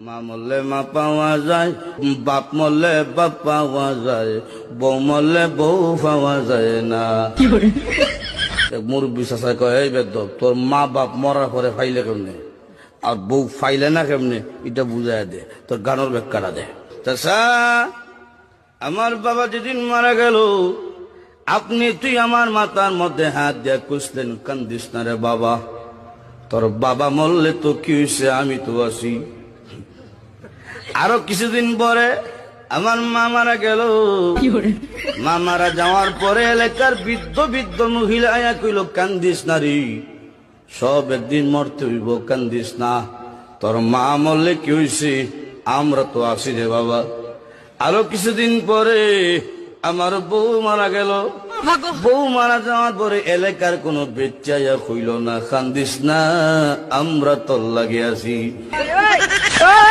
মা মরলে মা পাওয়া যায়, বাপ মরলে বাপ পাওয়া যায়, বউ মরলে বউ পাওয়া যায় না। মুরব্বী চাষা কয়, এই বেদব তোর মা বাপ মরার পরে ফাইলে কেমনে আর বউ ফাইলে না কেমনে, এটা বুঝাই দে, তোর গানোর ব্যাখ্যাটা দে। চাষা, আমার বাবা যেদিন মারা গেল তুই আমার মাথার মধ্যে হাত দিয়ে কুসলেন, কান্দিস না রে বাবা, তোর বাবা মরলে তো কি হয়েছে, আমি তো আছি। আরো কিছুদিন পরে আমার মা মারা গেল। মা মারা যাওয়ার পরে এলাকার বৃদ্ধ বৃদ্ধ মহিলা আয়া কইল, কান্দিস না রে, সব একদিন মরতে হইব, কান্দিস না, তোর মা মরলে কি হয়েছে, আমরা তো আছি রে বাবা। আরো কিছুদিন পরে আমার বউ মারা গেল। বউ মারা যাওয়ার পরে এলাকার কোন বেচাইয়া কইল না, কান্দিস না, আমরা তোর লাগে আছি।